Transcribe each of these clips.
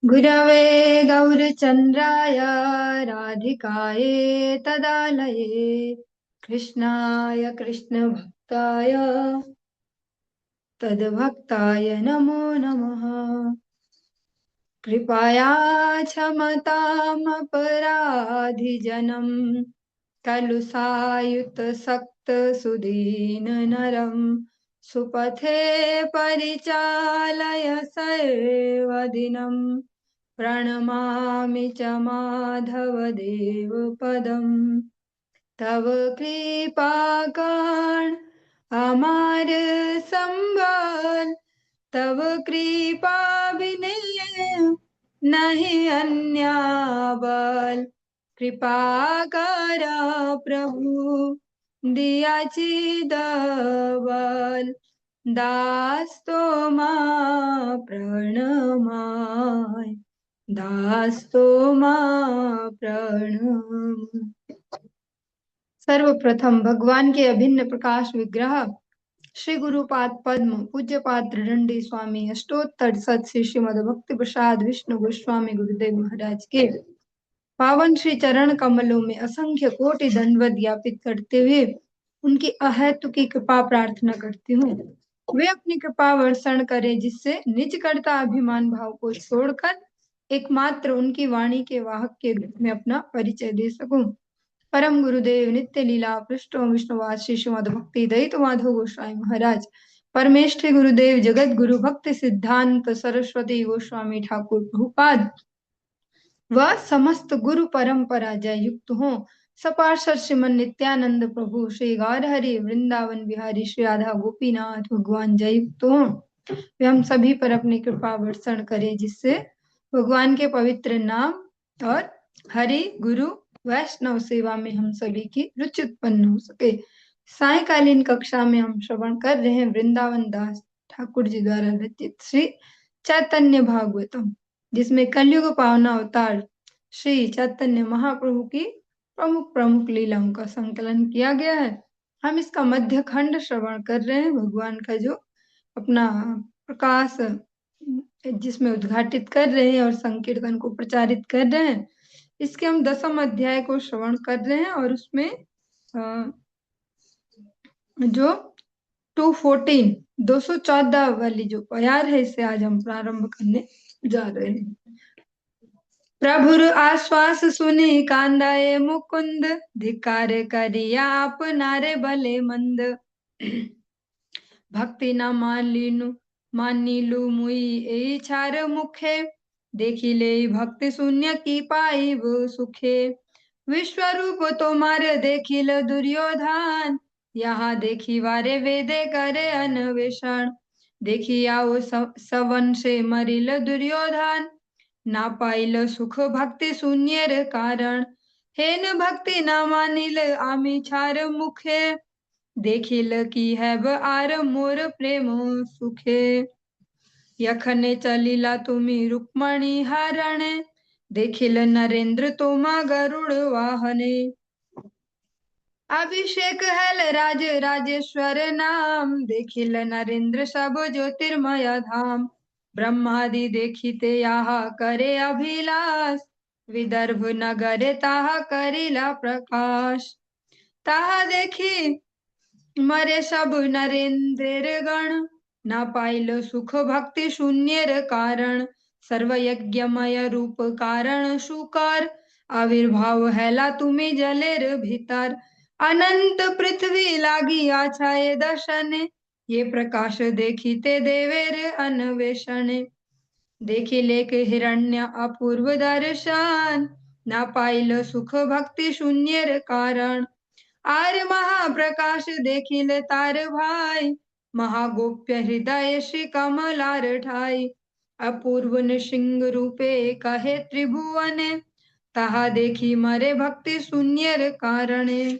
गुरवे गौरचन्द्राय राधिकायै तदालये कृष्णाय कृष्णभक्ताय तद्भक्ताय नमो नमः। कृपया क्षमतामपराधिजनं खलु सायुतसक्तसुदीननरं सुपथे परिचालय सर्वदिनं प्रणमामि च माधवदेवपदम्। तव कृपाकर्ण हमार संबल, तव कृपा बिने नहीं अन्य बल। कृपा करा प्रभु दियाची दबल, दास तो मा प्रणमाय, दास तो मा प्रणम। सर्वप्रथम भगवान के अभिन्न प्रकाश विग्रह श्री गुरुपाद पद्म पूज्यपाद दंडी स्वामी अष्टोत्तर सत श्री श्रीमद भक्ति प्रसाद विष्णु गोस्वामी गुरुदेव महाराज के पावन श्री चरण कमलों में असंख्य कोटि दंडवत ज्ञापित करते हुए उनकी अहेतु की कृपा प्रार्थना करती हूँ। वे अपनी कृपा वर्षण करें जिससे निज कर्ता अभिमान भाव को छोड़कर एकमात्र उनकी वाणी के वाहक के रूप में अपना परिचय दे सकूं। परम गुरुदेव नित्य लीला पृष्ठ विष्णुवाद श्री श्रीमद भक्ति दयित माधव गोस्वामी महाराज, परमेष्ठी गुरुदेव जगत गुरु भक्ति सिद्धांत सरस्वती गोस्वामी ठाकुर प्रभुपाद व समस्त गुरु परंपरा जय युक्त हो। सपार्षद श्रीमन नित्यानंद प्रभु श्री गौर हरि वृंदावन बिहारी श्री राधा गोपीनाथ भगवान जय युक्त हो। वे हम सभी पर अपनी कृपा वर्षण करें जिससे भगवान के पवित्र नाम और हरि गुरु वैष्णव सेवा में हम सभी की रुचि उत्पन्न हो सके। सायकालीन कक्षा में हम श्रवण कर रहे हैं वृंदावन दास ठाकुर जी द्वारा रचित श्री चैतन्य भागवतम, जिसमें कलयुग पावना अवतार श्री चैतन्य महाप्रभु की प्रमुख प्रमुख लीलाओं का संकलन किया गया है। हम इसका मध्य खंड श्रवण कर रहे हैं। भगवान का जो अपना प्रकाश जिसमें उद्घाटित कर रहे हैं और संकीर्तन को प्रचारित कर रहे हैं, इसके हम 10वें अध्याय को श्रवण कर रहे हैं और उसमें जो 214 वाली जो प्यार है इसे आज हम प्रारंभ करने जा रहे हैं। प्रभुर आश्वास सुनी कांदाए मुकुंद, धिकार करिया अपनारे भले मंद। भक्ति न मानिलु मुई ए छार मुखे, देखी ले भक्ति शून्य की पाई वो सुखे। विश्वरूप तुम्हारे देखिल दुर्योधन, यहाँ देखी वारे वेदे करे अन्वेषण। देखी आओ सवन से मरिल दुर्योधन, ना पाइल सुख भक्ति शून्य कारण। हेन भक्ति न मानिल आमी छार मुखे, देखिल की है आर मोर प्रेम सुखे। यखने चलिला तुम्ही रुक्मणी हरणे, देखिल नरेंद्र तोमा गरुड़ वाहने। अभिषेक हेल राज राजेश्वर नाम, देखिल नरेंद्र सब ज्योतिर्मय धाम। ब्रह्मादि देखिते यहाँ करे अभिलाष, विदर्भ नगर ताहा करिला प्रकाश। ताहा देखी मरे सब नरेंद्र गण, न पाइल सुख भक्ति शून्य कारण। सर्व यज्ञमय रूप कारण सुकर, आविर्भाव हैला तुम्ही जलेर भीतर। अनंत पृथ्वी लागी आछाए दर्शन, ये प्रकाश देखिते देवेर अन्वेषण। देखी लेक हिरण्य अपूर्व दर्शन, न पाइल सुख भक्ति शून्य कारण। आर महाप्रकाश देखिल तार भाई, महागोप्य हृदय श्री कमलार ठाई। अपूर्व नृसिंह रूपे कहे त्रिभुवन, तहा देखी मरे भक्ति शून्य कारणे।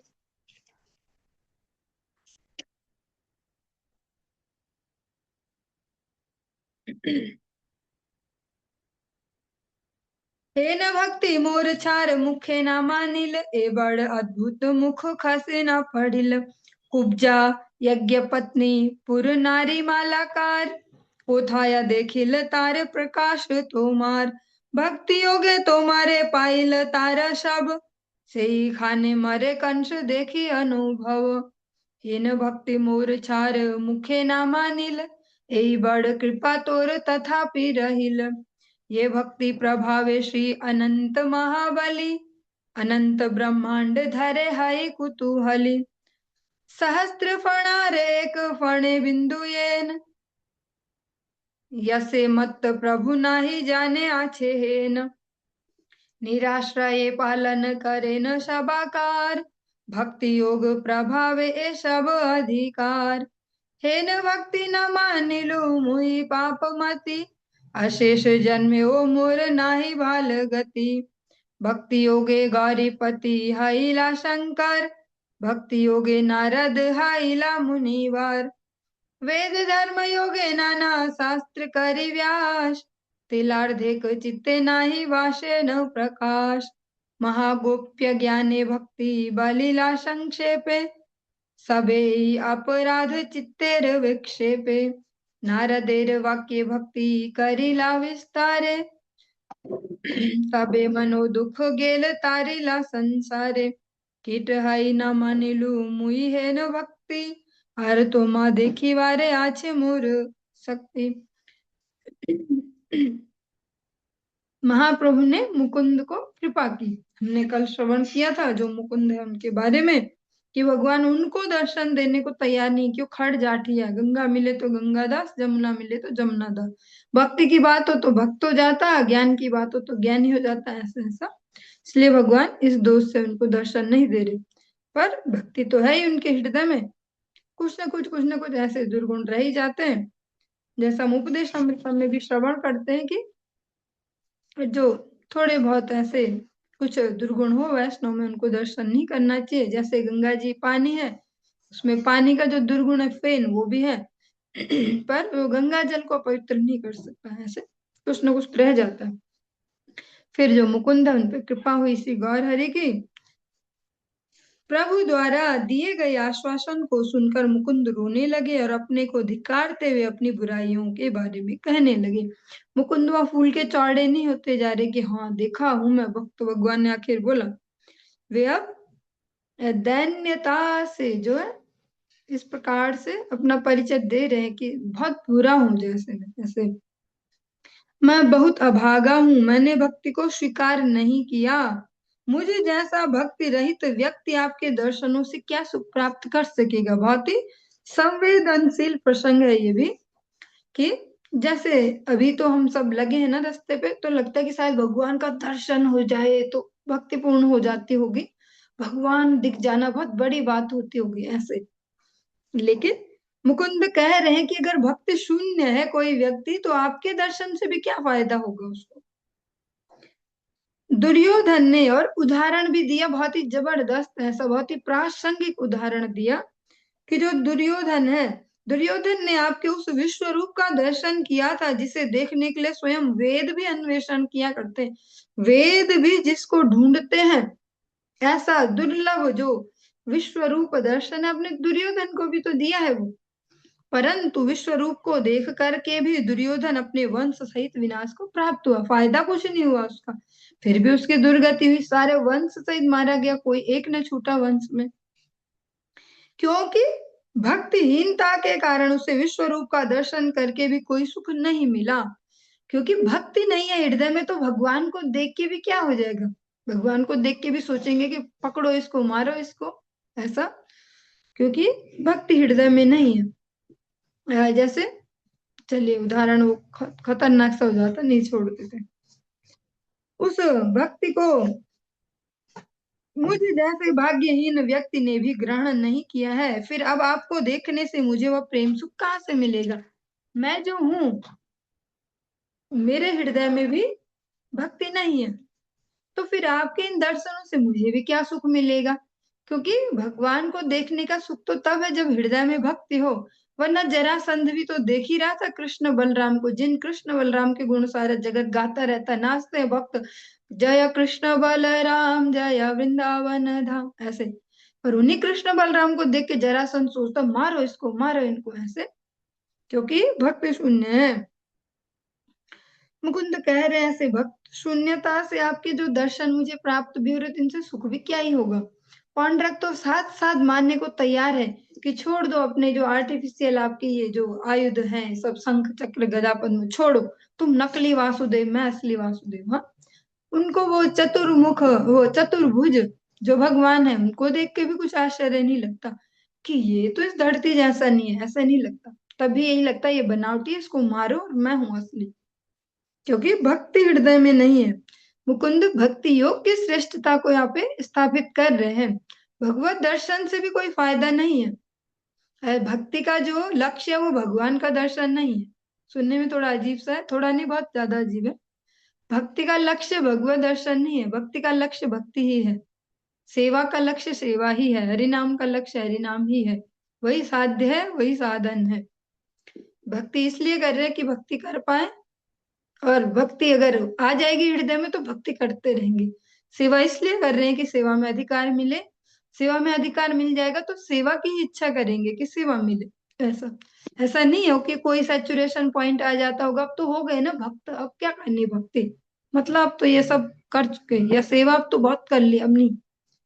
हे न भक्ति मोर छार मुखे न मानिल, ए बड़ अद्भुत मुख खसे न पढ़िल। कुब्जा यज्ञ पत्नी पुर नारी मालाकार, पोथाया देखिल तार प्रकाश तोमार। भक्ति योगे तो मारे पाइल तारा सब, सेई खाने मरे कंस देखी अनुभव। हीन भक्ति मोर छार मुखे ना मानिल, एई बड़ कृपा तोर तथापि रहिल। ये भक्ति प्रभावे श्री अनंत महाबली, अनंत ब्रह्मांड धरे हाय कुतूहली। सहस्त्र फणारे एक फणे बिंदु येन, यसे मत प्रभु नाही जाने आछे हेन। निराश्रय पालन करे न सबाकार, भक्ति योग प्रभावे ए सब अधिकार। हेन भक्ति न मानिलु मुई पाप मति, अशेष जन्म्यो मोर नाही भाल गति। भक्ति योगे गौरीपति हाइला शंकर, भक्ति योगे नारद हाइला मुनिवर। वेद धर्म योगे नाना शास्त्र करि व्यास, तिलार्धेक चित्ते नाही वासे न प्रकाश। महागोप्य ज्ञाने भक्ति बलिला संक्षेपे, सबे अपराध चित्तेर विक्षेपे। नारदेर वाक्य भक्ति करिला विस्तारे, सबे मनो दुख गेल तारिला संसारे। कीट हाई न मानिलु मुई है न भक्ति, हर तो माँ देखी वारे आछे मोर शक्ति। महाप्रभु ने मुकुंद को कृपा की। हमने कल श्रवण किया था जो मुकुंद है उनके बारे में, कि भगवान उनको दर्शन देने को तैयार नहीं, क्यों खड़ जाठिया, गंगा मिले तो गंगादास, जमुना मिले तो जमुना दास। भक्ति की बात हो तो भक्त हो जाता, ज्ञान की बात हो तो ज्ञानी हो जाता, ऐसा ऐसा। इसलिए भगवान इस दोष से उनको दर्शन नहीं दे रहे, पर भक्ति तो है ही उनके हृदय में। कुछ ना कुछ ऐसे दुर्गुण रह ही जाते हैं। जैसा हम उपदेश अमृत में भी श्रवण करते हैं कि जो थोड़े बहुत ऐसे कुछ दुर्गुण हो वैष्णव में, उनको दर्शन नहीं करना चाहिए। जैसे गंगा जी पानी है, उसमें पानी का जो दुर्गुण है फेन, वो भी है, पर वो गंगा जल को पवित्र नहीं कर सकता। ऐसे कुछ ना कुछ रह जाता है। फिर जो मुकुंद है उन पर कृपा हुई श्री गौर हरि की। प्रभु द्वारा दिए गए आश्वासन को सुनकर मुकुंद रोने लगे और अपने को धिक्कारते हुए अपनी बुराइयों के बारे में कहने लगे। मुकुंद वह फूल के चौड़े नहीं होते जा रहे कि हाँ देखा हूं मैं भक्त, भगवान ने आखिर बोला। वे अब दैन्यता से जो है इस प्रकार से अपना परिचय दे रहे हैं कि बहुत बुरा हूं, जैसे ऐसे मैं बहुत अभागा हूं, मैंने भक्ति को स्वीकार नहीं किया। मुझे जैसा भक्ति रहित व्यक्ति आपके दर्शनों से क्या सुख प्राप्त कर सकेगा। बहुत ही संवेदनशील प्रसंग है ये भी, कि जैसे अभी तो हम सब लगे हैं ना रास्ते पे, तो लगता है कि शायद भगवान का दर्शन हो जाए तो भक्ति पूर्ण हो जाती होगी, भगवान दिख जाना बहुत बड़ी बात होती होगी ऐसे। लेकिन मुकुंद कह रहे हैं कि अगर भक्ति शून्य है कोई व्यक्ति, तो आपके दर्शन से भी क्या फायदा होगा उसको। दुर्योधन ने और उदाहरण भी दिया, बहुत ही जबरदस्त ऐसा, बहुत ही प्रासंगिक उदाहरण दिया कि जो दुर्योधन है, दुर्योधन ने आपके उस विश्व रूप का दर्शन किया था जिसे देखने के लिए स्वयं वेद भी अन्वेषण किया करते हैं। वेद भी जिसको ढूंढते हैं, ऐसा दुर्लभ जो विश्व रूप दर्शन है, अपने दुर्योधन को भी तो दिया है वो। परंतु विश्व रूप को देख करके भी दुर्योधन अपने वंश सहित विनाश को प्राप्त हुआ, फायदा कुछ नहीं हुआ उसका। फिर भी उसकी दुर्गति हुई, सारे वंश सहित मारा गया, कोई एक न छूटा वंश में। क्योंकि भक्तिहीनता के कारण उसे विश्व रूप का दर्शन करके भी कोई सुख नहीं मिला। क्योंकि भक्ति नहीं है हृदय में, तो भगवान को देख के भी क्या हो जाएगा। भगवान को देख के भी सोचेंगे कि पकड़ो इसको, मारो इसको, ऐसा, क्योंकि भक्ति हृदय में नहीं है। जैसे चलिए उदाहरण वो खतरनाक सा हो जाता, नहीं छोड़ देते। उस भक्ति को मुझे जैसे भाग्यहीन व्यक्ति ने भी ग्रहण नहीं किया है, फिर अब आपको देखने से मुझे वह प्रेम सुख कहाँ से मिलेगा। मैं जो हूँ, मेरे हृदय में भी भक्ति नहीं है, तो फिर आपके इन दर्शनों से मुझे भी क्या सुख मिलेगा। क्योंकि भगवान को देखने का सुख तो तब है जब हृदय में भक्ति हो। वरना जरासंध भी तो देख ही रहा था कृष्ण बलराम को, जिन कृष्ण बलराम के गुण सारा जगत गाता रहता, नाचते हैं भक्त, जय कृष्ण बलराम जय वृंदावन धाम, ऐसे। पर उन्हीं कृष्ण बलराम को देख के जरासंध सोचता मारो इसको, मारो इनको, ऐसे, क्योंकि भक्ति शून्य है। मुकुंद कह रहे हैं ऐसे भक्त शून्यता से आपके जो दर्शन मुझे प्राप्त भी हो रहे थे, इनसे सुख भी क्या ही होगा। पौंड्रक तो साथ साथ मानने को तैयार है कि छोड़ दो अपने जो आर्टिफिशियल आपके ये जो आयुध हैं सब, शंख चक्र गदा पद्म छोड़ो, तुम नकली वासुदेव, मैं असली वासुदेव। हाँ, उनको वो चतुर्मुख, वो चतुर्भुज जो भगवान है, उनको देख के भी कुछ आश्चर्य नहीं लगता कि ये तो इस धरती जैसा नहीं है, ऐसा नहीं लगता। तभी यही लगता है ये बनावटी है, इसको मारो और मैं हूं असली, क्योंकि भक्ति हृदय में नहीं है। मुकुंद भक्ति योग की श्रेष्ठता को यहाँ पे स्थापित कर रहे हैं। भगवत दर्शन से भी कोई फायदा नहीं है। भक्ति का जो लक्ष्य है वो भगवान का दर्शन नहीं है। सुनने में थोड़ा अजीब सा है, थोड़ा नहीं बहुत ज्यादा अजीब है। भक्ति का लक्ष्य भगवत दर्शन नहीं है, भक्ति का लक्ष्य भक्ति ही है। सेवा का लक्ष्य सेवा ही है, हरिनाम का लक्ष्य हरिनाम ही है। वही साध्य है, वही साधन है। भक्ति इसलिए कर रहे हैं कि भक्ति कर पाए, और भक्ति अगर आ जाएगी हृदय में तो भक्ति करते रहेंगे। सेवा इसलिए कर रहे हैं कि सेवा में अधिकार मिले, सेवा में अधिकार मिल जाएगा तो सेवा की ही इच्छा करेंगे कि सेवा मिले। ऐसा ऐसा नहीं है कि कोई सैचुरेशन पॉइंट आ जाता होगा, अब तो हो गए ना भक्त, अब क्या करनी भक्ति, मतलब अब तो ये सब कर चुके, या सेवा अब तो बहुत कर ली, अब नहीं,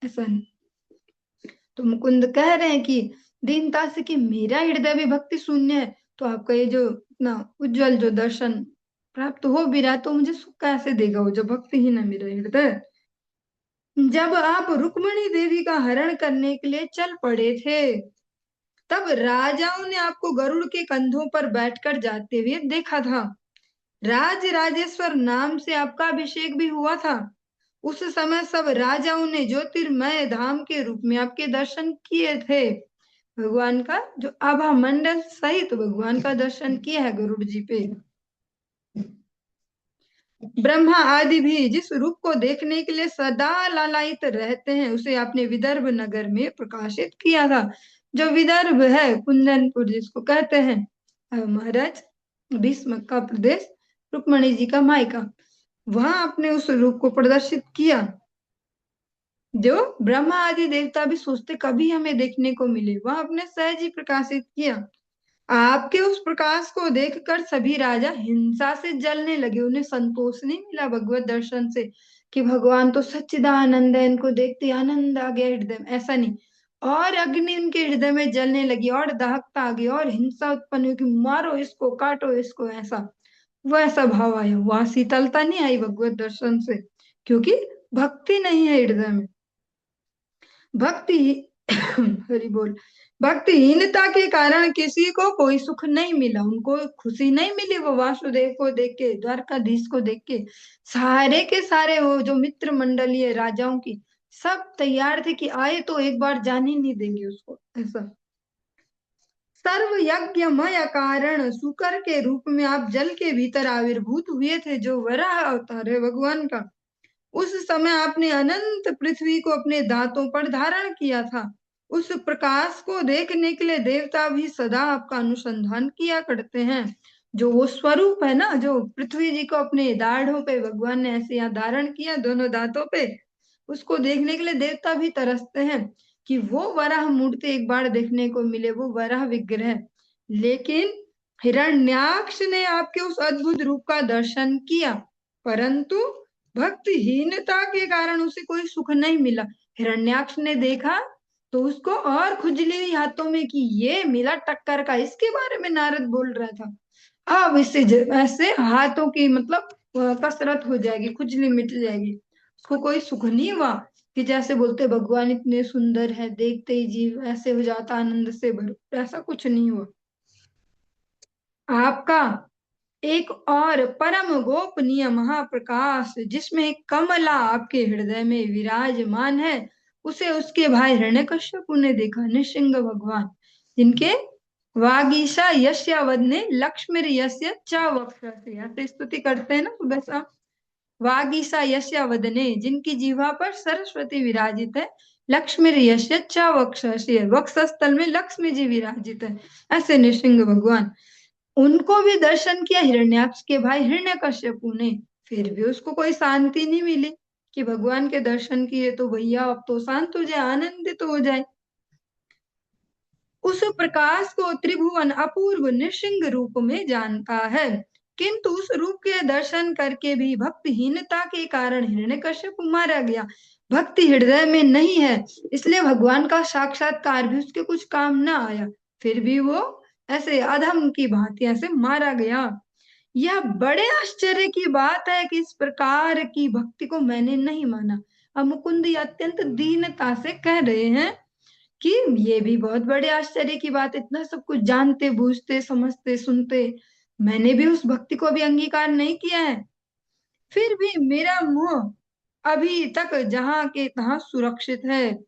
ऐसा नहीं। तो मुकुंद कह रहे हैं कि दीनता से कि मेरा हृदय भी भक्ति शून्य है, तो आपका ये जो इतना उज्जवल जो दर्शन प्राप्त हो भी रहा, तो मुझे सुख कैसे देगा वो जो भक्ति ही ना मेरा हृदय। जब आप रुक्मणी देवी का हरण करने के लिए चल पड़े थे, तब राजाओं ने आपको गरुड़ के कंधों पर बैठकर जाते हुए देखा था। राज राजेश्वर नाम से आपका अभिषेक भी हुआ था। उस समय सब राजाओं ने ज्योतिर्मय धाम के रूप में आपके दर्शन किए थे। भगवान का जो आभा मंडल सहित भगवान का दर्शन किया है गरुड़ जी पे। ब्रह्मा आदि भी जिस रूप को देखने के लिए सदा लालायित रहते हैं, उसे आपने विदर्भ नगर में प्रकाशित किया था। जो विदर्भ है, कुंदनपुर जिसको कहते हैं, महाराज भीष्म का प्रदेश, रुक्मणी जी का मायका, वहां आपने उस रूप को प्रदर्शित किया जो ब्रह्मा आदि देवता भी सोचते कभी हमें देखने को मिले, वहां आपने सहज ही प्रकाशित किया। आपके उस प्रकाश को देखकर सभी राजा हिंसा से जलने लगे, उन्हें संतोष नहीं मिला भगवत दर्शन से कि भगवान तो सच्चिदानंद है, इनको देखते ही आनंद आ गया हृदय में, ऐसा नहीं। और अग्नि उनके हृदय में जलने लगी और दहकता आ गया और हिंसा उत्पन्न हुई कि मारो इसको, काटो इसको, ऐसा वैसा भाव आया। वहां शीतलता नहीं आई भगवत दर्शन से, क्योंकि भक्ति नहीं है हृदय में। भक्ति हरि बोल, भक्तिहीनता के कारण किसी को कोई सुख नहीं मिला, उनको खुशी नहीं मिली। वो वासुदेव को देख के, द्वारकाधीश को देख के सारे के सारे वो जो मित्र मंडली है राजाओं की, सब तैयार थे कि आए तो एक बार जान ही नहीं देंगे उसको, ऐसा। सर्व यज्ञमय कारण सुकर के रूप में आप जल के भीतर आविर्भूत हुए थे, जो वराह अवतार है भगवान का। उस समय आपने अनंत पृथ्वी को अपने दांतों पर धारण किया था। उस प्रकाश को देखने के लिए देवता भी सदा आपका अनुसंधान किया करते हैं। जो वो स्वरूप है ना, जो पृथ्वी जी को अपने दाढ़ों पे भगवान ने ऐसे यहाँ धारण किया दोनों दांतों पे, उसको देखने के लिए देवता भी तरसते हैं कि वो वराह मूर्ति एक बार देखने को मिले, वो वराह विग्रह। लेकिन हिरण्याक्ष ने आपके उस अद्भुत रूप का दर्शन किया, परंतु भक्तिहीनता के कारण उसे कोई सुख नहीं मिला। हिरण्याक्ष ने देखा तो उसको और खुजली हुई हाथों में कि ये मिला टक्कर का, इसके बारे में नारद बोल रहा था। अब इससे ऐसे हाथों की मतलब कसरत हो जाएगी, खुजली मिट जाएगी। उसको कोई सुख नहीं हुआ कि जैसे बोलते भगवान इतने सुंदर है, देखते ही जीव ऐसे हो जाता आनंद से भर, ऐसा कुछ नहीं हुआ। आपका एक और परम गोपनीय महाप्रकाश जिसमें एक कमला आपके हृदय में विराजमान है, उसे उसके भाई हिरण्यकश्यप ने देखा, नृसिंह भगवान, जिनके वागीशा यस्यावद ने लक्ष्मी यस्य च वक्षसे, ऐसे स्तुति करते हैं ना सुबह शाम। वागीशा यस्यावद ने, जिनकी जीवा पर सरस्वती विराजित है, लक्ष्मी यस्य च वक्षसे, वक्षस्थल में लक्ष्मी जी विराजित है, ऐसे नृसिंह भगवान। उनको भी दर्शन किया हिरण्याक्ष के भाई हिरण्यकश्यपु ने, फिर भी उसको कोई शांति नहीं मिली कि भगवान के दर्शन किए तो भैया अब तो शांत हो जाए, आनंदित हो जाए। उस प्रकाश को त्रिभुवन अपूर्व नृसिंह रूप में जानता है। किंतु उस रूप के दर्शन करके भी भक्तिहीनता के कारण हिरण्यकश्यप मारा गया। भक्ति हृदय में नहीं है, इसलिए भगवान का साक्षात्कार भी उसके कुछ काम ना आया। फिर भी वो ऐसे अधम की भांति ऐसे मारा गया। यह बड़े आश्चर्य की बात है कि इस प्रकार की भक्ति को मैंने नहीं माना। अब मुकुंद अत्यंत दीनता से कह रहे हैं कि ये भी बहुत बड़े आश्चर्य की बात, इतना सब कुछ जानते बूझते समझते सुनते मैंने भी उस भक्ति को भी अंगीकार नहीं किया है। फिर भी मेरा मुंह अभी तक जहां के तहां सुरक्षित है।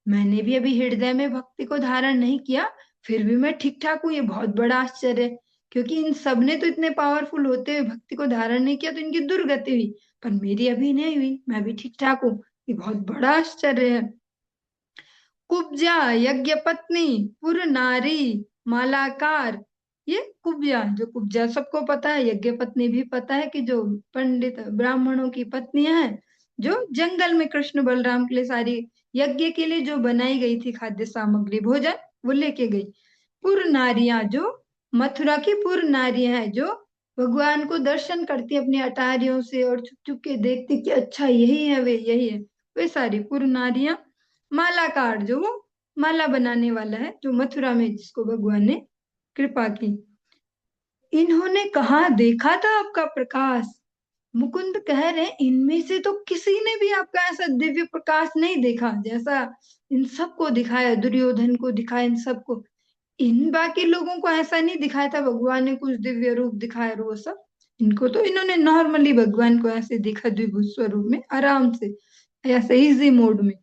मैंने भी अभी हृदय में भक्ति को धारण नहीं किया, फिर भी मैं ठीक ठाक हूँ। ये बहुत बड़ा आश्चर्य है, क्योंकि इन सब ने तो इतने पावरफुल होते हुए भक्ति को धारण नहीं किया तो इनकी दुर्गति हुई, पर मेरी अभी नहीं हुई, मैं भी ठीक ठाक हूँ। ये बहुत बड़ा आश्चर्य है। कुब्जा यज्ञ पत्नी पुर नारी मालाकार। ये कुब्जा, जो कुब्जा सबको पता है, यज्ञ पत्नी भी पता है कि जो पंडित ब्राह्मणों की पत्नियां हैं, जो जंगल में कृष्ण बलराम के लिए सारी यज्ञ के लिए जो बनाई गई थी खाद्य सामग्री भोजन वो लेके गई। पुर नारियां, जो मथुरा की पुर नारियां हैं, जो भगवान को दर्शन करती अपनी अटारियों से और छुप छुप के देखती कि अच्छा यही है, वे यही है, वे सारी पुर नारियां। मालाकार, जो वो माला बनाने वाला है, जो मथुरा में जिसको भगवान ने कृपा की। इन्होंने कहाँ देखा था आपका प्रकाश? मुकुंद कह रहे हैं इनमें से तो किसी ने भी आपका ऐसा दिव्य प्रकाश नहीं देखा जैसा इन सबको दिखाया, दुर्योधन को दिखाया, इन सबको। इन बाकी लोगों को ऐसा नहीं दिखाया था भगवान ने कुछ दिव्य रूप दिखाया और वो सब। इनको तो इन्होंने नॉर्मली भगवान को ऐसे देखा द्विभुज स्वरूप में, आराम से, ऐसे इजी मोड में।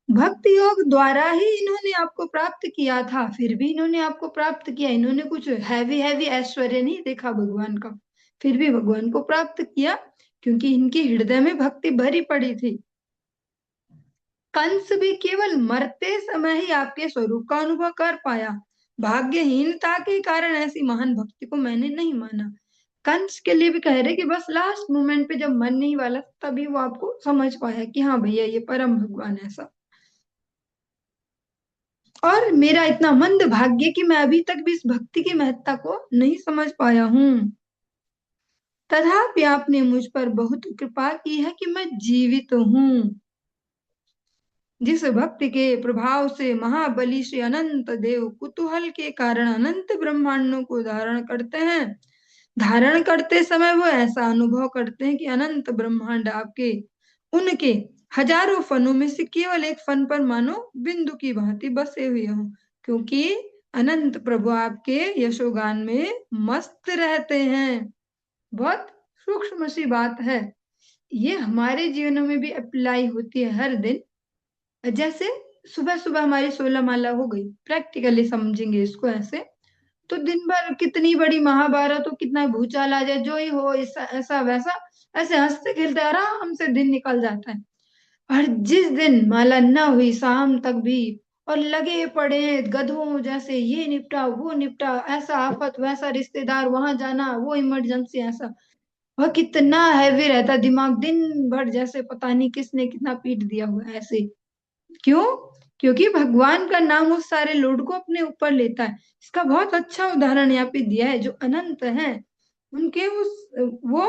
भक्ति योग द्वारा ही इन्होंने आपको प्राप्त किया था, फिर भी इन्होंने आपको प्राप्त किया। इन्होंने कुछ हैवी हैवी ऐश्वर्य नहीं देखा भगवान का, फिर भी भगवान को प्राप्त किया, क्योंकि इनके हृदय में भक्ति भरी पड़ी थी। कंस भी केवल मरते समय ही आपके स्वरूप का अनुभव कर पाया। भाग्यहीनता के कारण ऐसी महान भक्ति को मैंने नहीं माना। कंस के लिए भी कह रहे कि बस लास्ट मोमेंट पे जब मन नहीं वाला तभी वो आपको समझ पाया कि हाँ भैया ये परम भगवान है ऐसा। और मेरा इतना मंद भाग्य कि मैं अभी तक भी इस भक्ति की महत्ता को नहीं समझ पाया हूँ। तथापि आपने मुझ पर बहुत कृपा की है कि मैं जीवित हूँ। जिस भक्ति के प्रभाव से महाबली श्री अनंत देव कुतूहल के कारण अनंत ब्रह्मांडों को धारण करते हैं, धारण करते समय वो ऐसा अनुभव करते हैं कि अनंत ब्रह्मांड आपके उनके हजारों फनों में से केवल एक फन पर मानो बिंदु की भांति बसे हुए हों, क्योंकि अनंत प्रभु आपके यशोगान में मस्त रहते हैं। बहुत सूक्ष्म सी बात है, ये हमारे जीवनों में भी अप्लाई होती है हर दिन। जैसे सुबह सुबह हमारी 16 माला हो गई, प्रैक्टिकली समझेंगे इसको ऐसे, तो दिन भर कितनी बड़ी महाभारत हो, कितना भूचाल आ जाए, जो ही हो ऐसा ऐसा वैसा, ऐसे हंसते खेलते आराम से दिन निकल जाता है। और जिस दिन माला ना हुई शाम तक भी और लगे पड़े हैं गधों जैसे, ये निपटा वो निपटा, ऐसा आफत वैसा रिश्तेदार वहां जाना, वो इमरजेंसी, ऐसा वह कितना हैवी रहता दिमाग दिन भर, जैसे पता नहीं किसने कितना पीट दिया हुआ है ऐसे। क्यों? क्योंकि भगवान का नाम उस सारे लोड को अपने ऊपर लेता है। इसका बहुत अच्छा उदाहरण यहाँ पे दिया है, जो अनंत है उनके उस वो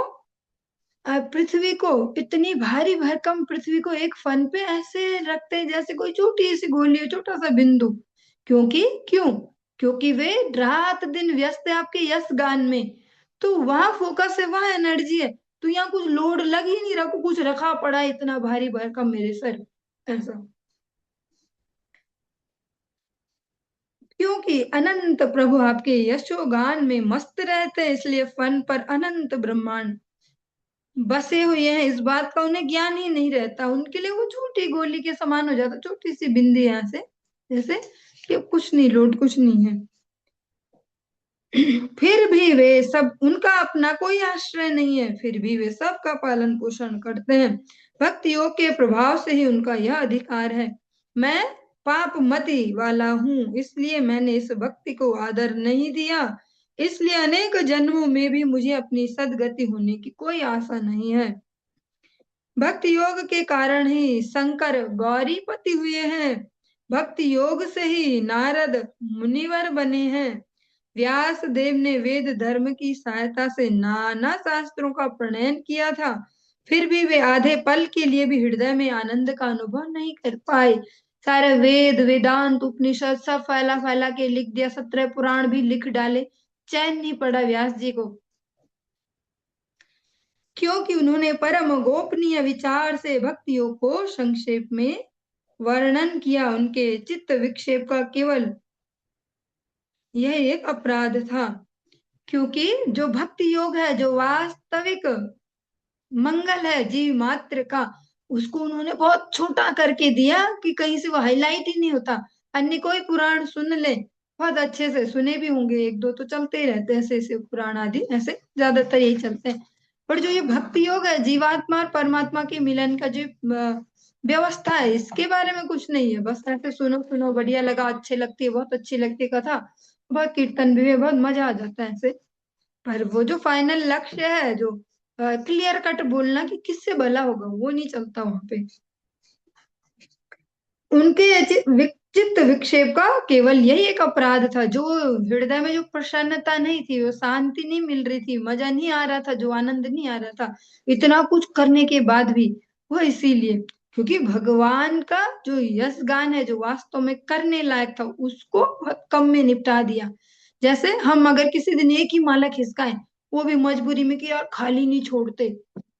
पृथ्वी को, इतनी भारी भरकम पृथ्वी को एक फन पे ऐसे रखते हैं जैसे कोई छोटी सी गोली हो, छोटा सा बिंदु। क्योंकि क्यों? क्योंकि वे रात दिन व्यस्त है आपके यश गान में, तो वहां फोकस है, वहां एनर्जी है, तो यहाँ कुछ लोड लग ही नहीं रहा, कुछ रखा पड़ा है इतना भारी भरकम मेरे सर, ऐसा। क्योंकि अनंत प्रभु आपके यशोगान में मस्त रहते हैं, इसलिए फन पर अनंत ब्रह्मांड बसे हुए हैं, इस बात का उन्हें ज्ञान ही नहीं रहता। उनके लिए वो छोटी गोली के समान हो जाता, छोटी सी बिंदी यहाँ से, जैसे कि कुछ नहीं, लोड कुछ नहीं है। फिर भी वे सब, उनका अपना कोई आश्रय नहीं है, फिर भी वे सबका पालन पोषण करते हैं। भक्ति योग के प्रभाव से ही उनका यह अधिकार है। मैं पाप मति वाला हूँ, इसलिए मैंने इस भक्ति को आदर नहीं दिया, इसलिए अनेक जन्मों में भी मुझे अपनी सदगति होने की कोई आशा नहीं है। भक्ति योग के कारण ही शंकर गौरीपति हुए हैं, भक्ति योग से ही नारद मुनिवर बने हैं, व्यास देव ने वेद धर्म की सहायता से नाना शास्त्रों का प्रणयन किया था, फिर भी वे आधे पल के लिए भी हृदय में आनंद का अनुभव नहीं कर पाए। सारे वेद वेदांत उपनिषद सब फैला फैला के लिख दिया, 17 पुराण भी लिख डाले, चैन नहीं पड़ा व्यास जी को, क्योंकि उन्होंने परम गोपनीय विचार से भक्तियों को संक्षेप में वर्णन किया। उनके चित्त विक्षेप का केवल यह एक अपराध था, क्योंकि जो भक्ति योग है, जो वास्तविक मंगल है जीव मात्र का, उसको उन्होंने बहुत छोटा करके दिया कि कहीं से वो हाईलाइट ही नहीं होता। अन्य कोई पुराण सुन ले, बहुत अच्छे से सुने भी होंगे, एक दो तो चलते ही रहते हैं, ऐसे ऐसे पुराण आदि ऐसे ज्यादातर यही चलते हैं। पर जो ये भक्ति योग है, जीवात्मा और परमात्मा के मिलन का जो व्यवस्था है, इसके बारे में कुछ नहीं है। बस ऐसे सुनो सुनो बढ़िया लगा, अच्छी लगती है, बहुत अच्छी लगती है कथा, बहुत कीर्तन भी है, बहुत मजा आ जाता है ऐसे। पर वो जो फाइनल लक्ष्य है, जो क्लियर कट बोलना कि किससे भला होगा, वो नहीं चलता वहां पे। उनके चित्त विक्षेप का केवल यही एक अपराध था, जो हृदय में जो प्रसन्नता नहीं थी, वो शांति नहीं मिल रही थी, मजा नहीं आ रहा था, जो आनंद नहीं आ रहा था इतना कुछ करने के बाद भी, वो इसीलिए क्योंकि भगवान का जो यश गान है, जो वास्तव में करने लायक था, उसको बहुत कम में निपटा दिया। जैसे हम अगर किसी दिन एक ही माला खिसकाएं, वो भी मजबूरी में कि यार खाली नहीं छोड़ते,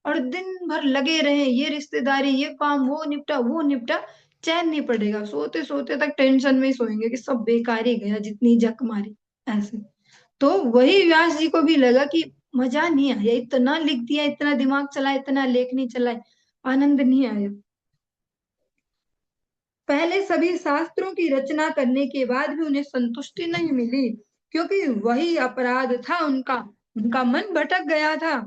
और दिन भर लगे रहे, ये रिश्तेदारी, ये काम, वो निपटा वो निपटा, चैन नहीं पड़ेगा, सोते सोते तक टेंशन में ही सोएंगे कि सब बेकार ही गया, जितनी जक मारी ऐसे। तो वही व्यास जी को भी लगा कि मजा नहीं आया, इतना लिख दिया, इतना दिमाग चला, इतना लेख नहीं चला, आनंद नहीं आया। पहले सभी शास्त्रों की रचना करने के बाद भी उन्हें संतुष्टि नहीं मिली, क्योंकि वही अपराध था उनका, उनका मन भटक गया था।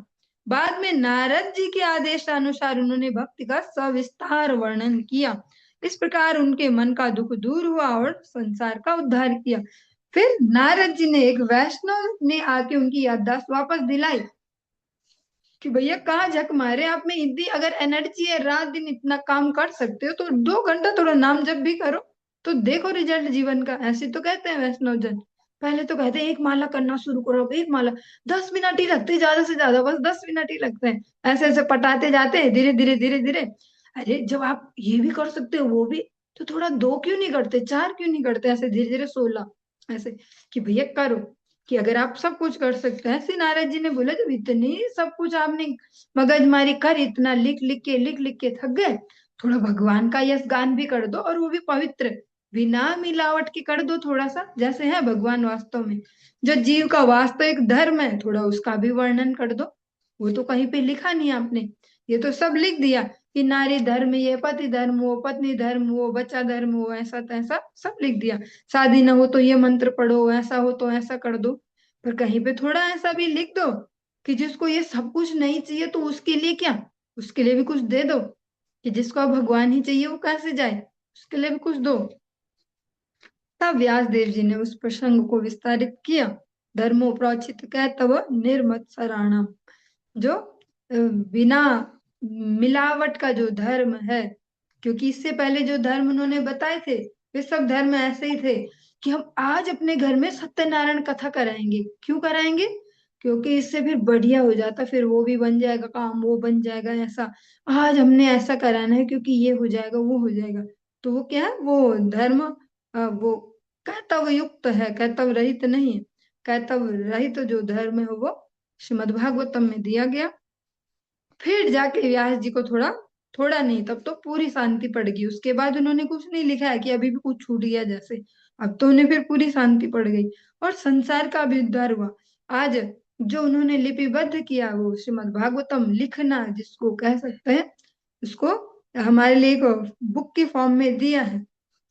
बाद में नारद जी के आदेशानुसार उन्होंने भक्ति का सविस्तार वर्णन किया। इस प्रकार उनके मन का दुख दूर हुआ और संसार का उद्धार किया। फिर नारद जी ने, एक वैष्णव ने आके उनकी याददाश्त वापस दिलाई कि भैया कहाँ झक मारे, आप में इतनी अगर एनर्जी है, रात दिन इतना काम कर सकते हो, तो 2 घंटा थोड़ा नाम जप भी करो, तो देखो रिजल्ट जीवन का। ऐसे तो कहते हैं वैष्णव जन। पहले तो कहते हैं एक माला करना शुरू करो, एक माला, 10 मिनट ही लगते हैं, ज्यादा से ज्यादा बस 10 मिनट ही लगते हैं, ऐसे ऐसे पटाते जाते हैं, धीरे धीरे धीरे धीरे। अरे जब आप ये भी कर सकते हो वो भी, तो थोड़ा 2 क्यों नहीं करते, 4 क्यों नहीं करते, ऐसे धीरे धीरे 16, ऐसे कि भैया करो, कि अगर आप सब कुछ कर सकते हैं। श्री नारद जी ने बोला जब इतनी सब कुछ आपने मगजमारी कर, इतना लिख लिख के थक गए, थोड़ा भगवान का यश गान भी कर दो, और वो भी पवित्र, बिना मिलावट के कर दो, थोड़ा सा जैसे है भगवान वास्तव में, जो जीव का वास्तविक धर्म है, थोड़ा उसका भी वर्णन कर दो। वो तो कहीं पे लिखा नहीं आपने, ये तो सब लिख दिया कि नारी धर्म, ये पति धर्म, वो पत्नी धर्म, वो बच्चा धर्म, वो ऐसा तैसा सब लिख दिया। शादी ना हो तो ये मंत्र पढ़ो, ऐसा हो तो ऐसा कर दो। पर कहीं पे थोड़ा ऐसा भी लिख दो कि जिसको ये सब कुछ नहीं चाहिए, तो उसके लिए क्या, उसके लिए भी कुछ दे दो, कि जिसको अब भगवान ही चाहिए वो कैसे जाए, उसके लिए भी कुछ दो। तब व्यास देव जी ने उस प्रसंग को विस्तारित किया। धर्मो प्रोचित कह तब निर्मत्सराणाम, जो बिना मिलावट का जो धर्म है, क्योंकि इससे पहले जो धर्म उन्होंने बताए थे, वे सब धर्म ऐसे ही थे कि हम आज अपने घर में सत्यनारायण कथा कराएंगे। क्यों कराएंगे? क्योंकि इससे फिर बढ़िया हो जाता, फिर वो भी बन जाएगा काम, वो बन जाएगा ऐसा, आज हमने ऐसा कराना है क्योंकि ये हो जाएगा वो हो जाएगा। तो वो क्या है, वो धर्म वो कर्तव्य युक्त है, कर्तव्य रहित नहीं है। कर्तव्य रहित जो धर्म है वो श्रीमद् भागवतम में दिया गया। फिर जाके व्यास जी को थोड़ा, थोड़ा नहीं, तब तो पूरी शांति पड़ गई। उसके बाद उन्होंने कुछ नहीं लिखा है कि अभी भी कुछ छूट गया जैसे, अब तो उन्हें फिर पूरी शांति पड़ गई और संसार का भी उद्धार हुआ। आज जो उन्होंने लिपिबद्ध किया, वो श्रीमद् भागवतम लिखना जिसको कह सकते हैं, उसको हमारे लिए एक बुक के फॉर्म में दिया है,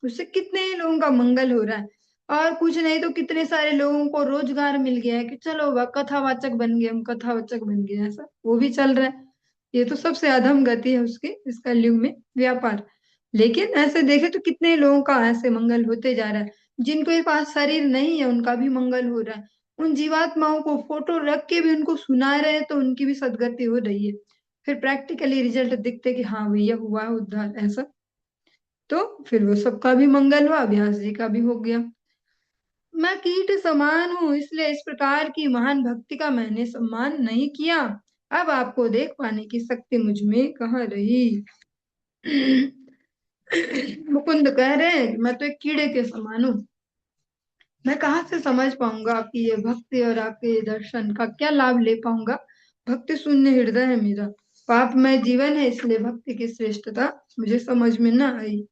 उससे कितने ही लोगों का मंगल हो रहा है। और कुछ नहीं तो कितने सारे लोगों को रोजगार मिल गया है कि चलो कथावाचक बन गए, हम कथावाचक बन गए, ऐसा वो भी चल रहा है। ये तो सबसे अधम गति है उसकी इस कलयुग में, व्यापार। लेकिन ऐसे देखे तो कितने लोगों का ऐसे मंगल होते जा रहा है, जिनके पास शरीर नहीं है उनका भी मंगल हो रहा है। उन जीवात्माओं को फोटो रख के भी उनको सुना रहे हैं, तो उनकी भी सदगति हो रही है। फिर प्रैक्टिकली रिजल्ट दिखते कि हाँ भैया हुआ है उद्धार ऐसा। तो फिर वो सबका भी मंगल हुआ, व्यास जी का भी हो गया। मैं कीट समान हूँ, इसलिए इस प्रकार की महान भक्ति का मैंने सम्मान नहीं किया। अब आपको देख पाने की शक्ति मुझ में कहाँ रही। मुकुंद कह रहे हैं कि मैं तो एक कीड़े के समान हूँ। मैं कहाँ से समझ पाऊंगा आपकी ये भक्ति और आपके ये दर्शन का क्या लाभ ले पाऊंगा। भक्ति शून्य हृदय है मेरा, पापमय जीवन है, इसलिए भक्ति की श्रेष्ठता मुझे समझ में ना आई।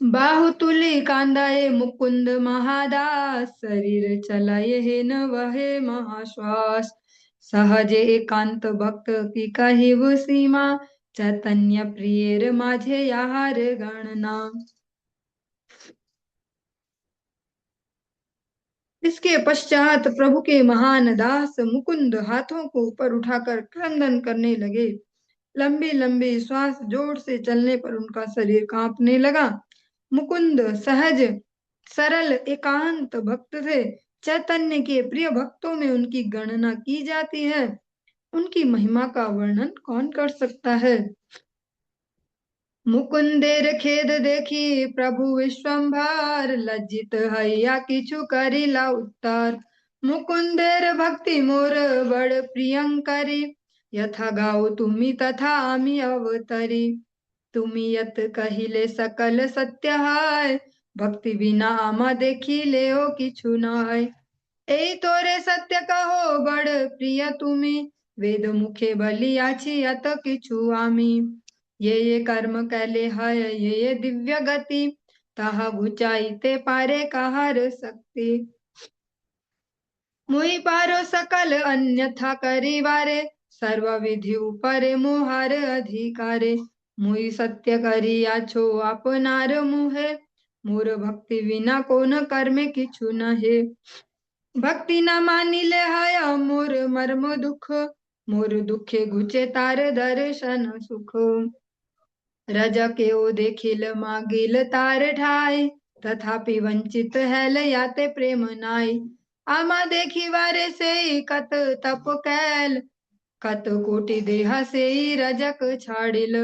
बाहुतुली कांदाए मुकुंद महादास, शरीर चलाए हे न वहे महाश्वास। सहजे एकांत भक्त की कहिव सीमा, चैतन्य प्रियर माझे यार गणना। इसके पश्चात प्रभु के महान दास मुकुंद हाथों को ऊपर उठाकर क्रंदन करने लगे। लंबी लंबी श्वास जोर से चलने पर उनका शरीर कांपने लगा। मुकुंद सहज सरल एकांत भक्त थे। चैतन्य के प्रिय भक्तों में उनकी गणना की जाती है। उनकी महिमा का वर्णन कौन कर सकता है। मुकुंदेर खेद देखी प्रभु विश्वम्भर, लज्जित हइया किछु करिला उत्तर। मुकुंदेर भक्ति मोर बड़ प्रियंकरी, यथा गाओ तुमी तथा आमी अवतरी। तुमी यत कहिले सकल सत्य है, भक्ति बिना आमा देखी ले किछु नाय। এই তোরে সত্য কহো বড় প্রিয় তুমি, वेद मुखे बलियाछि अत किछु आमी। ये कर्म कैले है ये दिव्य गति, ताहा घुचाईते पारे कहार सकती। मुई पारो सकल अन्यथा करिवारे, सर्व विधि ऊपर मोहर अधिकारे। मुई सत्य करिया छो अपनार मुहे, मोर भक्ति बिना कोन कर्मे किछु नहे। भक्ति न मानिले हाय मोर मर्म दुख, मोर दुखे घुचे तार दर्शन सुख। रज के ओ देखिल मागिल तार ठाई, तथापि वंचित हैल याते प्रेम नाई। आमा देखी वारे से कत तप कैल, कत कोटि देह से रजक छाड़िल।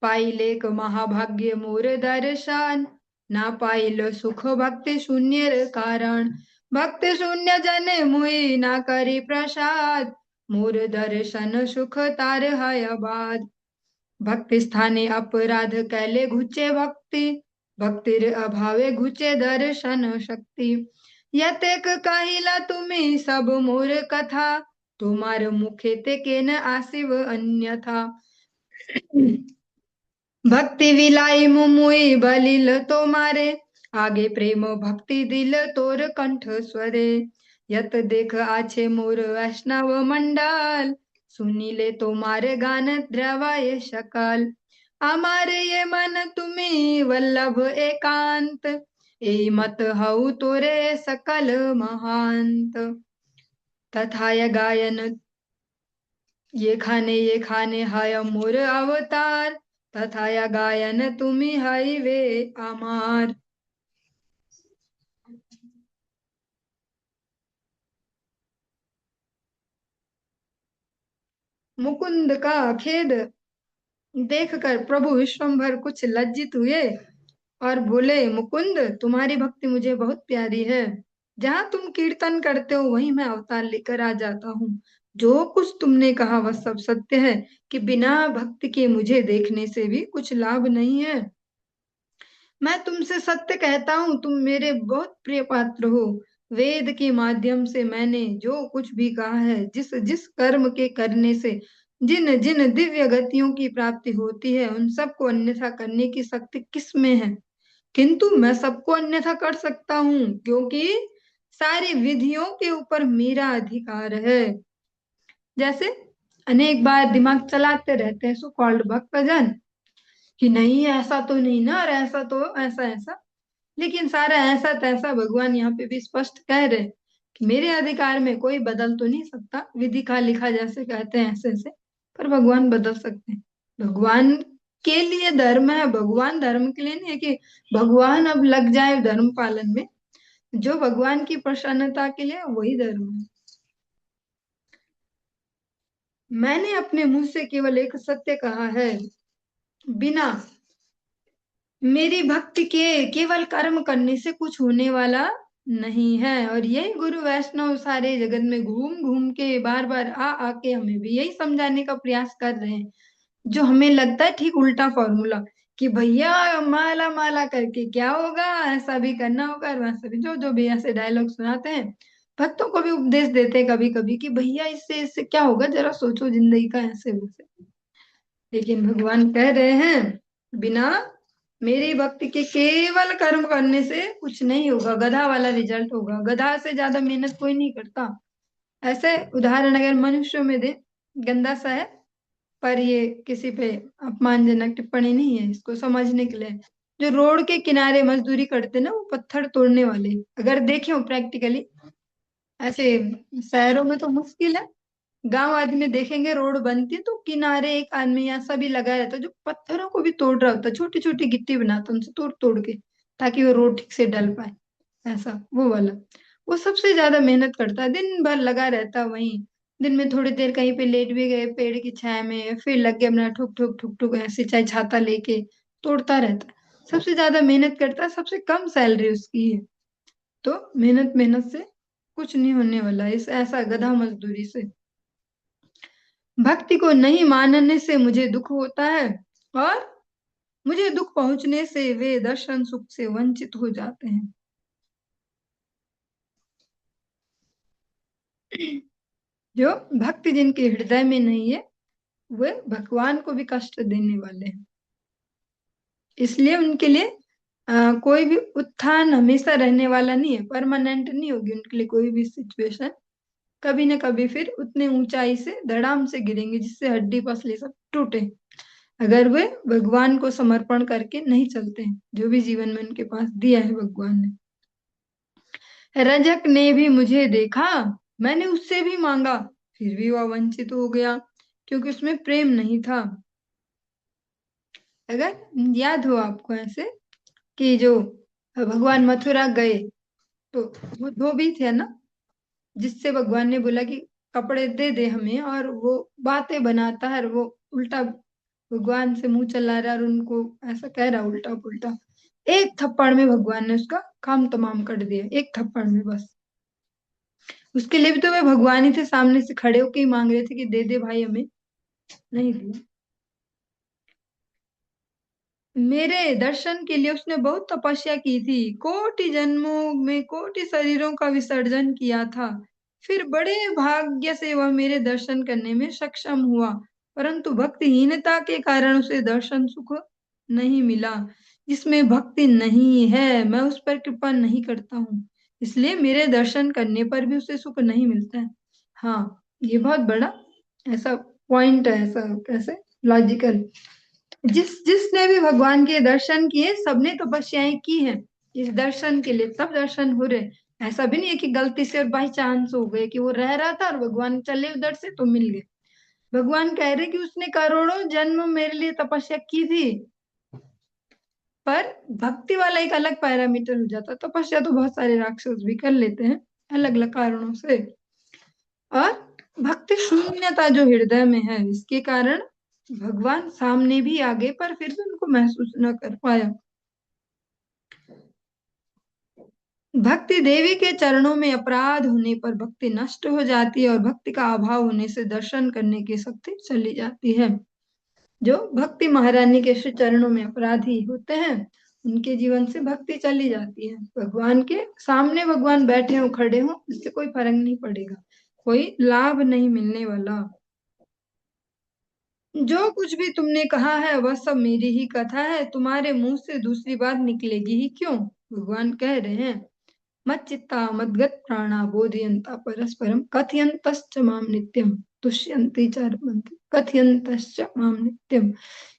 पाइलेक महाभाग्य मोर दर्शन, ना पाइल सुख भक्ति शून्य कारण। भक्ति शून्य जने मुई ना करी प्रसाद, मोर दर्शन सुख तार है बाद। भक्ति स्थाने अपराध कैले घुचे भक्ति, भक्तिर अभावे घुचे दर्शन शक्ति। यतेक कहिला तुम्ही सब मोर कथा, तुम्हार मुखे ते केन आसिव अन्यथा। भक्ति विलाई मुमुई बलिल तो मारे, आगे प्रेम भक्ति दिल तोर कंठ स्वरे। यत देख आछे मोर वैष्णव मंडल, सुनीले तुम्हारे गान द्रवाय सकल। हमारे ये मन तुम्ही वल्लभ एकांत, ए मत हऊ तोरे सकल महांत। तथा य गायन ये खाने हाय मोर अवतार, तथा या गायन तुम्ही हाई वे अमार। मुकुंद का खेद देखकर प्रभु विश्वम्भर कुछ लज्जित हुए और बोले, मुकुंद तुम्हारी भक्ति मुझे बहुत प्यारी है। जहाँ तुम कीर्तन करते हो वहीं मैं अवतार लेकर आ जाता हूँ। जो कुछ तुमने कहा वह सब सत्य है कि बिना भक्ति के मुझे देखने से भी कुछ लाभ नहीं है। मैं तुमसे सत्य कहता हूँ, तुम मेरे बहुत प्रिय पात्र हो। वेद के माध्यम से मैंने जो कुछ भी कहा है, जिस जिस कर्म के करने से जिन जिन दिव्य गतियों की प्राप्ति होती है, उन सबको अन्यथा करने की शक्ति किस में है। किंतु मैं सबको अन्यथा कर सकता हूँ, क्योंकि सारी विधियों के ऊपर मेरा अधिकार है। जैसे अनेक बार दिमाग चलाते रहते हैं सो कॉल्ड भक्तजन कि नहीं ऐसा तो नहीं ना, और ऐसा तो ऐसा ऐसा। लेकिन सारा ऐसा तैसा भगवान यहाँ पे भी स्पष्ट कह रहे हैं कि मेरे अधिकार में कोई बदल तो नहीं सकता। विधि का लिखा जैसे कहते हैं ऐसे ऐसे, पर भगवान बदल सकते हैं। भगवान के लिए धर्म है, भगवान धर्म के लिए नहीं है कि भगवान अब लग जाए धर्म पालन में। जो भगवान की प्रसन्नता के लिए वही धर्म है। मैंने अपने मुंह से केवल एक सत्य कहा है, बिना मेरी भक्ति के केवल कर्म करने से कुछ होने वाला नहीं है। और यही गुरु वैष्णव सारे जगत में घूम घूम के बार बार आ आके हमें भी यही समझाने का प्रयास कर रहे हैं, जो हमें लगता है ठीक उल्टा फॉर्मूला, कि भैया माला माला करके क्या होगा, ऐसा भी करना होगा और वैसा भी, जो जो भी ऐसे डायलॉग सुनाते हैं। भक्तों को भी उपदेश देते हैं कभी कभी कि भैया इससे इससे क्या होगा, जरा सोचो जिंदगी का ऐसे वैसे। लेकिन भगवान कह रहे हैं, बिना मेरी भक्ति के केवल कर्म करने से कुछ नहीं होगा, गधा वाला रिजल्ट होगा। गधा से ज्यादा मेहनत कोई नहीं करता। ऐसे उदाहरण अगर मनुष्यों में दे, गंदा सा है, पर ये किसी पे अपमानजनक टिप्पणी नहीं है, इसको समझने के लिए। जो रोड के किनारे मजदूरी करते ना, वो पत्थर तोड़ने वाले, अगर देखे हो प्रैक्टिकली, ऐसे शहरों में तो मुश्किल है, गांव आदि में देखेंगे रोड बनती है तो किनारे एक आदमी ऐसा भी लगा रहता है जो पत्थरों को भी तोड़ रहा होता है, छोटी छोटी गिट्टी बनाता है उनसे तोड़ तोड़ के, ताकि वो रोड ठीक से डल पाए। ऐसा वो वाला, वो सबसे ज्यादा मेहनत करता है, दिन भर लगा रहता है वहीं। दिन में थोड़ी देर कहीं पे लेट भी गए पेड़ की छाया में, फिर लग गया अपना ठुक ठुक ठुक ठुक ऐसे चाहे छाता लेके तोड़ता रहता है। सबसे ज्यादा मेहनत करता है, सबसे कम सैलरी उसकी है। तो मेहनत मेहनत से कुछ नहीं होने वाला इस ऐसा गधा मजदूरी से। भक्ति को नहीं मानने से मुझे दुख होता है, और मुझे दुख पहुंचने से वे दर्शन सुख से वंचित हो जाते हैं। जो भक्ति जिनके हृदय में नहीं है, वे भगवान को भी कष्ट देने वाले हैं। इसलिए उनके लिए कोई भी उत्थान हमेशा रहने वाला नहीं है, परमानेंट नहीं होगी उनके लिए कोई भी सिचुएशन। कभी न कभी फिर उतने ऊंचाई से धड़ाम से गिरेंगे जिससे हड्डी पसली सब टूटे, अगर वे भगवान को समर्पण करके नहीं चलते हैं, जो भी जीवन में उनके पास दिया है भगवान ने। रजक ने भी मुझे देखा, मैंने उससे भी मांगा, फिर भी वह वंचित हो गया, क्योंकि उसमें प्रेम नहीं था। अगर याद हो आपको ऐसे, कि जो भगवान मथुरा गए, तो वो धोबी थे ना, जिससे भगवान ने बोला कि कपड़े दे दे हमें, और वो बातें बनाता है और वो उल्टा भगवान से मुंह चला रहा है और उनको ऐसा कह रहा उल्टा पुल्टा। एक थप्पड़ में भगवान ने उसका काम तमाम कर दिया, एक थप्पड़ में बस। उसके लिए भी तो वे भगवान ही थे, सामने से खड़े होके ही मांग रहे थे कि दे दे भाई हमें, नहीं दिया। मेरे दर्शन के लिए उसने बहुत तपस्या की थी, कोटि जन्मों में कोटि शरीरों का विसर्जन किया था, फिर बड़े भाग्य से वह मेरे दर्शन करने में सक्षम हुआ। परंतु भक्तिहीनता के कारण उसे दर्शन सुख नहीं मिला। जिसमें भक्ति नहीं है मैं उस पर कृपा नहीं करता हूँ, इसलिए मेरे दर्शन करने पर भी उसे सुख नहीं मिलता है। हाँ, ये बहुत बड़ा ऐसा पॉइंट है, ऐसा कैसे लॉजिकल। जिसने भी भगवान के दर्शन किए, सबने तपस्याएं की हैं इस दर्शन के लिए, सब दर्शन हो रहे। ऐसा भी नहीं है कि गलती से और बाई चांस हो गए, कि वो रह रहा था और भगवान चले उधर से तो मिल गए। भगवान कह रहे कि उसने करोड़ों जन्म मेरे लिए तपस्या की थी, पर भक्ति वाला एक अलग पैरामीटर हो जाता। तपस्या तो बहुत सारे राक्षस भी कर लेते हैं अलग अलग कारणों से। और भक्ति शून्यता जो हृदय में है, इसके कारण भगवान सामने भी आ गए पर फिर भी उनको महसूस न कर पाया। भक्ति देवी के चरणों में अपराध होने पर भक्ति नष्ट हो जाती है, और भक्ति का अभाव होने से दर्शन करने की शक्ति चली जाती है। जो भक्ति महारानी के श्री चरणों में अपराधी होते हैं, उनके जीवन से भक्ति चली जाती है। भगवान के सामने भगवान बैठे हो खड़े हो, इससे कोई फर्क नहीं पड़ेगा, कोई लाभ नहीं मिलने वाला। जो कुछ भी तुमने कहा है वह सब मेरी ही कथा है, तुम्हारे मुंह से दूसरी बात निकलेगी ही क्यों। भगवान कह रहे हैं, मच्चित्ता मद्गत प्राणा बोधयन्ता परस्परम कथयन्तश्च माम नित्यम तुष्यन्ति च रमन्ति कथयन्तश्च माम नित्यम।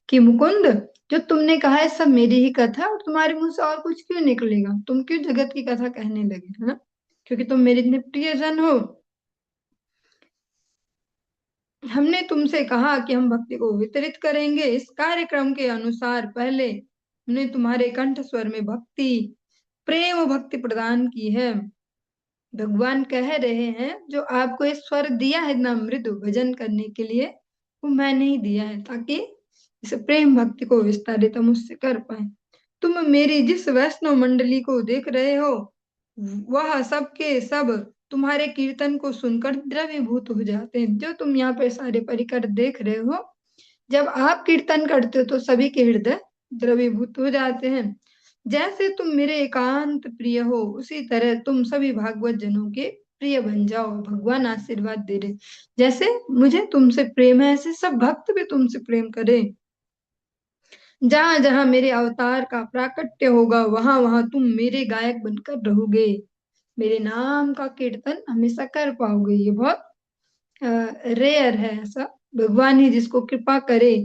कि मुकुंद, जो तुमने कहा है सब मेरी ही कथा है, और तुम्हारे मुंह से और कुछ क्यों निकलेगा, तुम क्यों जगत की कथा कहने लगे, है ना, क्योंकि तुम मेरे इतने प्रियजन हो। हमने तुमसे कहा कि हम भक्ति को वितरित करेंगे, इस कार्यक्रम के अनुसार पहले हमने तुम्हारे कंठ स्वर में भक्ति प्रेम भक्ति प्रदान की है। भगवान कह रहे हैं, जो आपको ये स्वर दिया है ना मृदु भजन करने के लिए, वो मैंने ही दिया है, ताकि इस प्रेम भक्ति को विस्तारित हम उससे कर पाए। तुम मेरी जिस वैष्णव मंडली को देख रहे हो वह सब के सब तुम्हारे कीर्तन को सुनकर द्रवीभूत हो जाते हैं। जो तुम यहाँ पे सारे परिकर देख रहे हो, जब आप कीर्तन करते हो तो सभी के हृदय द्रवीभूत हो जाते हैं। जैसे तुम मेरे एकांत प्रिय हो उसी तरह तुम सभी भागवत जनों के प्रिय बन जाओ। भगवान आशीर्वाद दे रहे, जैसे मुझे तुमसे प्रेम है ऐसे सब भक्त भी तुमसे प्रेम करे। जहां जहां मेरे अवतार का प्राकट्य होगा वहां वहां तुम मेरे गायक बनकर रहोगे, मेरे नाम का कीर्तन हमेशा कर पाओगे। ये बहुत रेयर है ऐसा, भगवान ही जिसको कृपा करे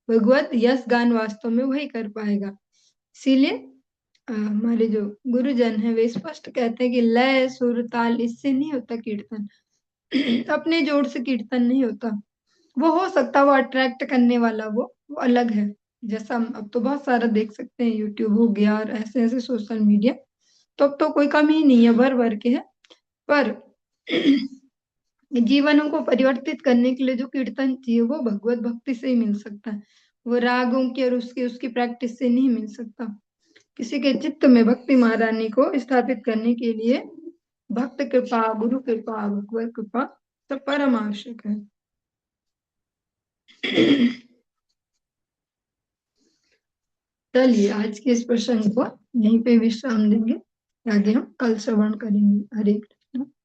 भगवत यश गान वास्तव में वही कर पाएगा। इसीलिए हमारे जो गुरुजन है वे स्पष्ट कहते हैं कि लय सुर ताल इससे नहीं होता कीर्तन। अपने जोर से कीर्तन नहीं होता। वो हो सकता वो अट्रैक्ट करने वाला वो अलग है। जैसा हम अब तो बहुत सारा देख सकते हैं, यूट्यूब हो गया और ऐसे ऐसे सोशल मीडिया, तो अब तो कोई कमी ही नहीं है, भर भर के है। पर जीवनों को परिवर्तित करने के लिए जो कीर्तन चाहिए वो भगवत भक्ति से ही मिल सकता है। वो रागों की और उसकी उसकी प्रैक्टिस से नहीं मिल सकता। किसी के चित्त में भक्ति महारानी को स्थापित करने के लिए भक्त कृपा, गुरु कृपा, भगवत कृपा सब परम आवश्यक है। चलिए आज के इस प्रसंग को यहीं पे विश्राम देंगे, आगे हम कल श्रवण करेंगे। हरे कृष्ण।